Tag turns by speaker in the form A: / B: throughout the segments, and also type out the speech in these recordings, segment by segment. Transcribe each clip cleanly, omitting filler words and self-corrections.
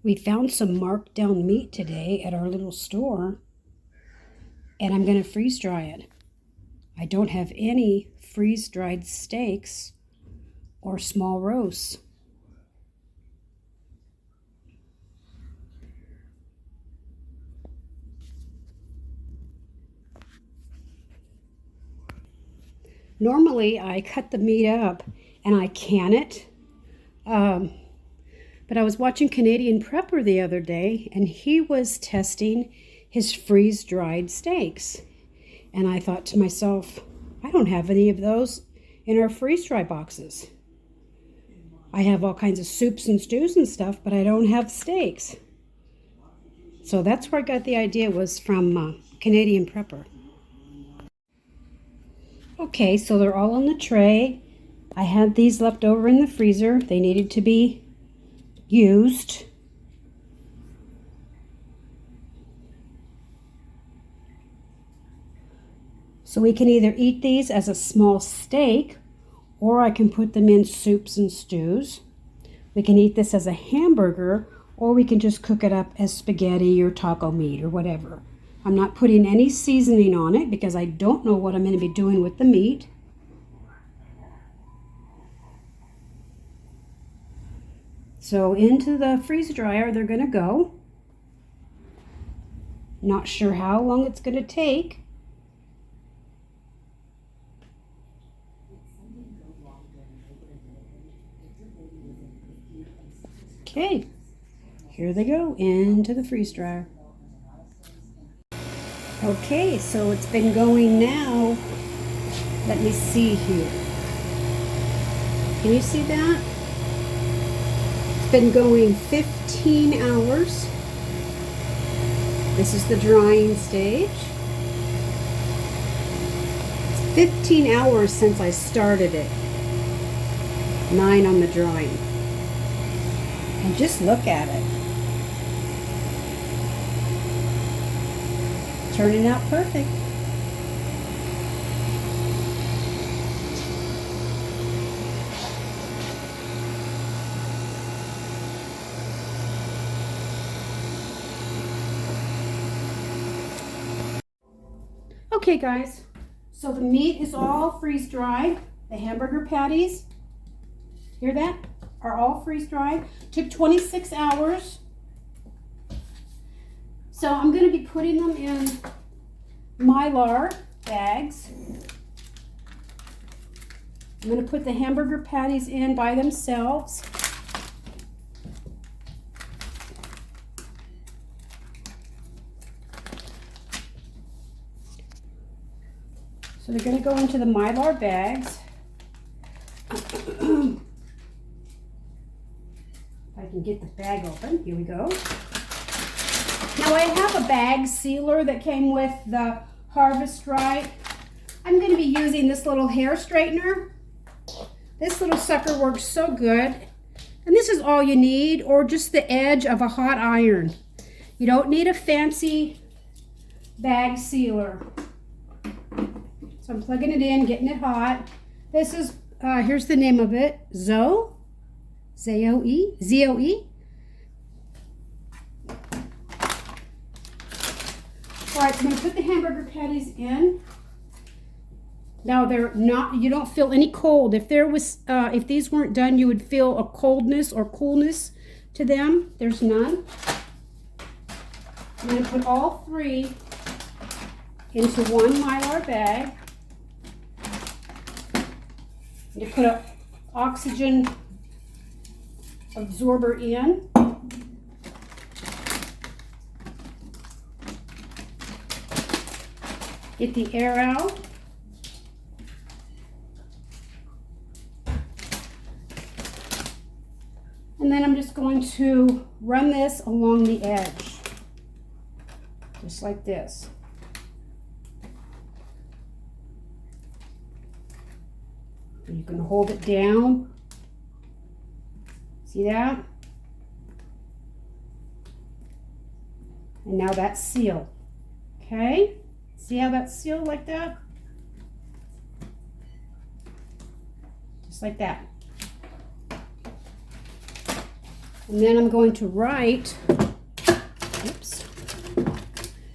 A: We found some marked down meat today at our little store, and I'm going to freeze dry it. I don't have any freeze dried steaks or small roasts. Normally I cut the meat up and I can it. But I was watching Canadian Prepper the other day, and he was testing his freeze-dried steaks. And I thought to myself, I don't have any of those in our freeze-dry boxes. I have all kinds of soups and stews and stuff, but I don't have steaks. So that's where I got the idea, was from Canadian Prepper. Okay, so they're all on the tray. I had these left over in the freezer. They needed to be used. So we can either eat these as a small steak, or I can put them in soups and stews. We can eat this as a hamburger, or we can just cook it up as spaghetti or taco meat or whatever. I'm not putting any seasoning on it because I don't know what I'm going to be doing with the meat. So into the freeze dryer they're going to go. Not sure how long it's going to take. Okay, here they go into the freeze dryer. Okay, so it's been going now. Let me see here. Can you see that? Been going 15 hours. This is the drying stage. It's 15 hours since I started it. 9 on the drying. And just look at it. Turning out perfect. Okay guys, so the meat is all freeze dried. The hamburger patties, hear that? Are all freeze dried. Took 26 hours. So I'm going to be putting them in Mylar bags. I'm going to put the hamburger patties in by themselves. So they're going to go into the Mylar bags. If I can get the bag open. Here we go. Now I have a bag sealer that came with the Harvest Right. I'm going to be using this little hair straightener. This little sucker works so good. And this is all you need, or just the edge of a hot iron. You don't need a fancy bag sealer. So I'm plugging it in, getting it hot. This is, here's the name of it, Zoe, Z-O-E, Z-O-E. All right, so I'm gonna put the hamburger patties in. Now they're not, you don't feel any cold. If there was, if these weren't done, you would feel a coldness or coolness to them. There's none. I'm gonna put all 3 into one Mylar bag. You put an oxygen absorber in. Get the air out. And then I'm just going to run this along the edge. Just like this. You can hold it down. See that? And now that's sealed. Okay? See how that's sealed like that? Just like that. And then I'm going to write, oops,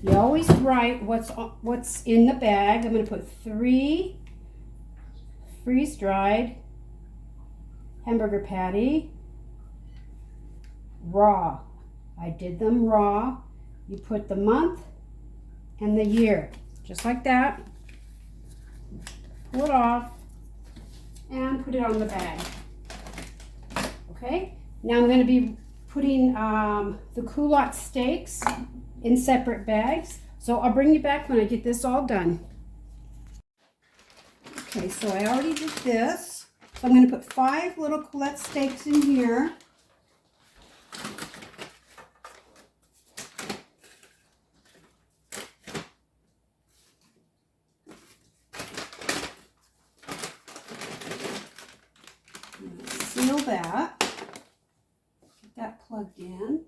A: you always write what's in the bag. I'm going to put 3 freeze-dried hamburger patty, raw. I did them raw. You put the month and the year, just like that. Pull it off and put it on the bag. Okay, now I'm going to be putting the culotte steaks in separate bags. So I'll bring you back when I get this all done. Okay, so I already did this. So I'm going to put 5 little culotte steaks in here. Seal that. Get that plugged in.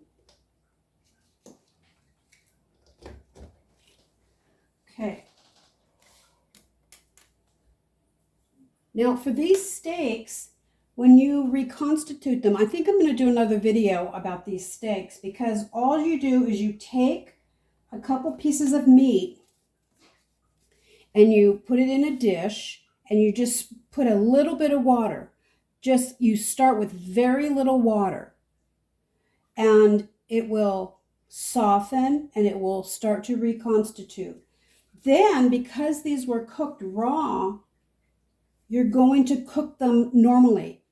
A: Okay. Now for these steaks, when you reconstitute them, I think I'm going to do another video about these steaks, because all you do is you take a couple pieces of meat and you put it in a dish and you just put a little bit of water. You start with very little water and it will soften and it will start to reconstitute. Then, because these were cooked raw, you're going to cook them normally.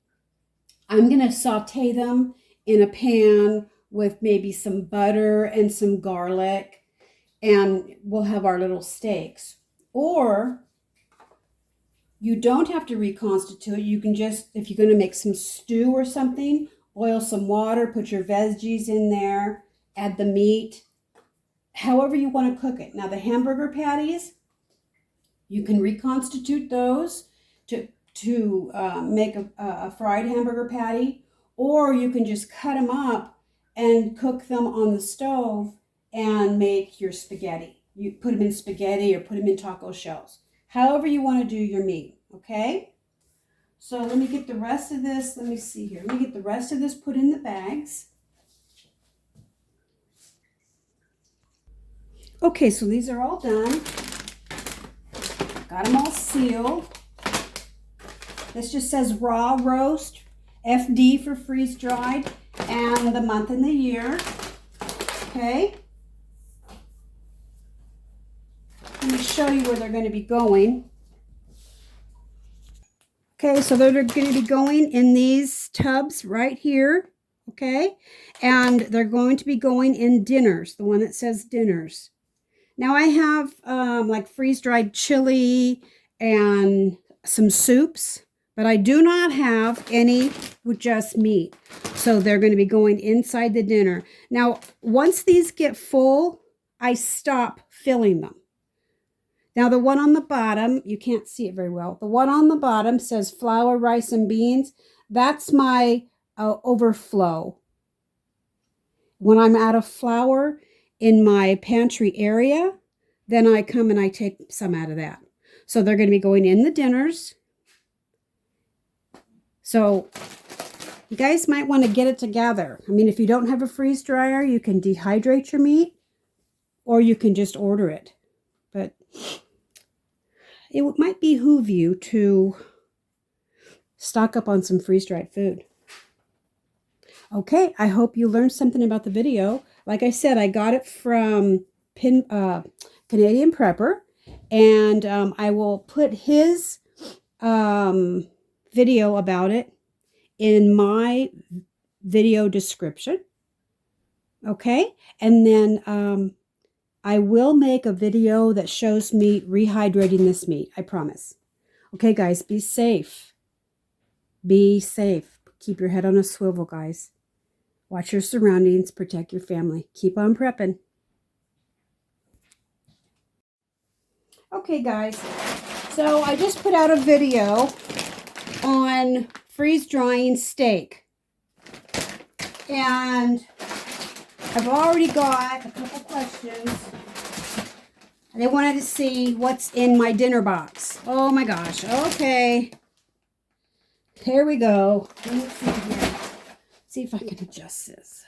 A: I'm going to saute them in a pan with maybe some butter and some garlic, and we'll have our little steaks. Or you don't have to reconstitute. You can just, if you're going to make some stew or something, boil some water, put your veggies in there, add the meat, however you want to cook it. Now the hamburger patties, you can reconstitute those to make a fried hamburger patty, or you can just cut them up and cook them on the stove and make your spaghetti. You put them in spaghetti or put them in taco shells. However you want to do your meat, okay? So let me get the rest of this, let me see here. Let me get the rest of this put in the bags. Okay, so these are all done. Got them all sealed. This just says raw roast, FD for freeze dried, and the month and the year. Okay. Let me show you where they're going to be going. Okay, so they're going to be going in these tubs right here. Okay, and they're going to be going in dinners, the one that says dinners. Now I have like freeze-dried chili and some soups, but I do not have any with just meat. So they're going to be going inside the dinner. Now, once these get full, I stop filling them. Now the one on the bottom, you can't see it very well. The one on the bottom says flour, rice, and beans. That's my overflow. When I'm out of flour in my pantry area, then I come and I take some out of that. So they're going to be going in the dinners. So you guys might want to get it together. I mean, if you don't have a freeze dryer, you can dehydrate your meat or you can just order it. But it might behoove you to stock up on some freeze-dried food. Okay, I hope you learned something about the video. Like I said, I got it from Canadian Prepper, and I will put his video about it in my video description. Okay, and then I will make a video that shows me rehydrating this meat. I promise. Okay, guys, be safe. Be safe. Keep your head on a swivel, guys. Watch your surroundings. Protect your family. Keep on prepping. Okay, guys. So I just put out a video on freeze drying steak. And I've already got a couple questions. They wanted to see what's in my dinner box. Oh my gosh. Okay. Here we go. Let me see here. see if I can adjust this.